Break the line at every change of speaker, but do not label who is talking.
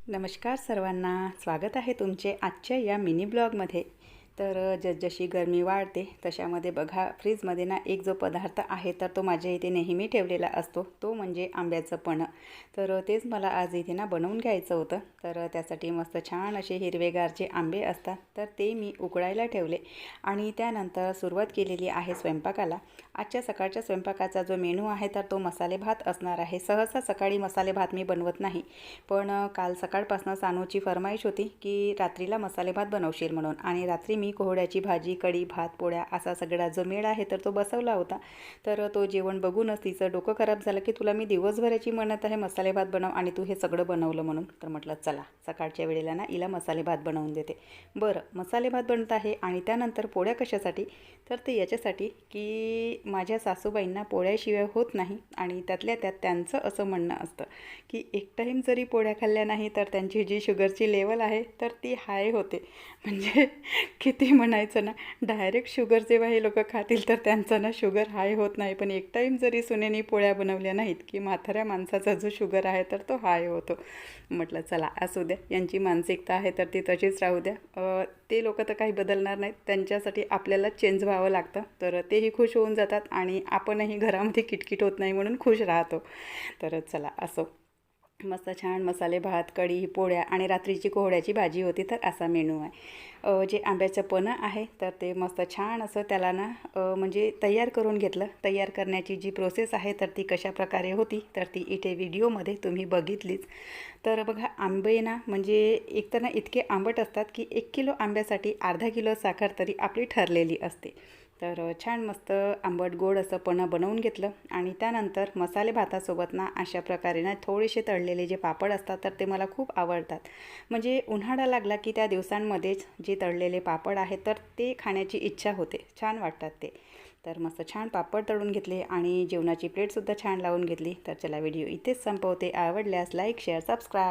नमस्कार सर्वांना, स्वागत आहे तुमचे आजच्या या मिनी ब्लॉगमध्ये। तर जसजशी गरमी वाढते तशामध्ये बघा फ्रीजमध्ये ना एक जो पदार्थ आहे तर तो माझ्या इथे नेहमी ठेवलेला असतो, तो म्हणजे आंब्याचं पन्हं। तर तेच मला आज इथे ना बनवून घ्यायचं होतं। तर त्यासाठी मस्त छान असे हिरवेगारचे आंबे असतात तर ते मी उकळायला ठेवले आणि त्यानंतर सुरुवात केलेली आहे स्वयंपाकाला। आजच्या सकाळच्या स्वयंपाकाचा जो मेनू आहे तर तो मसाले भात असणार आहे। सहसा सकाळी मसाले भात मी बनवत नाही, पण काल सकाळपासून सानूची फरमाईश होती की रात्रीला मसाले भात बनवशील म्हणून, आणि रात्री मी कोहड्याची भाजी, कढी, भात, पोळ्या असा सगळा जो मेळ आहे तर तो बसवला होता। तर तो जेवण बघूनच तिचं डोकं खराब झालं की तुला मी दिवसभराची म्हणत आहे मसाले भात बनव आणि तू हे सगळं बनवलं म्हणून। तर म्हटलं चला सकाळच्या वेळेला ना हिला मसाले भात बनवून देते। बरं, मसाले भात बनत आहे आणि त्यानंतर पोळ्या कशासाठी, तर ते याच्यासाठी की माझ्या सासूबाईंना पोळ्याशिवाय होत नाही आणि त्यातल्या त्यात त्यांचं असं म्हणणं असतं की एक टाईम जरी पोळ्या खाल्ल्या नाही तर त्यांची जी शुगरची लेवल आहे तर ती हाय होते। म्हणजे किती म्हणायचं ना, डायरेक्ट शुगर जेव्हा हे लोक खातील तर त्यांचं ना शुगर हाय होत नाही, पण एक टाईम जरी सुनेनी पोळ्या बनवल्या नाहीत की म्हाताऱ्या माणसाचा जो शुगर आहे तर तो हाय होतो। म्हटलं चला असू द्या, यांची मानसिकता आहे तर ती तशीच राहू द्या। ते लोक तर काही बदलणार नाहीत, त्यांच्यासाठी आपल्याला चेंज व्हावं लागतं, तर तेही खुश होऊन जातात आणि आपणही घरामध्ये किटकिट होत नाही म्हणून खुश राहतो। तर चला असो, मस्त छान मसाले भात, कढी, पोळ्या आणि रात्रीची कोहड्याची भाजी होती। तर असा मेनू आहे। जे आंब्याचं पन्हं आहे तर ते मस्त छान असं त्याला ना म्हणजे तयार करून घेतलं। तयार करण्याची जी प्रोसेस आहे तर ती कशा प्रकारे होती तर ती इथे व्हिडिओमध्ये तुम्ही बघितलीच। तर बघा आंबे ना म्हणजे एक तर ना इतके आंबट असतात की 1 किलो आंब्यासाठी अर्धा किलो साखर तरी आपली ठरलेली असते। तर छान मस्त आंबट गोड असं पन्हं बनवून घेतलं आणि त्यानंतर मसाले भातासोबत ना अशा प्रकारे ना थोडेसे तळलेले जे पापड असतात तर ते मला खूप आवडतात। म्हणजे उन्हाळा लागला की त्या दिवसांमध्येच जे तळलेले पापड आहेत तर ते खाण्याची इच्छा होते, छान वाटतात ते। तर मस्त छान पापड तळून घेतले आणि जेवणाची प्लेटसुद्धा छान लावून घेतली। तर चला व्हिडिओ इथेच संपवते। आवडल्यास लाईक, शेअर, सबस्क्राईब।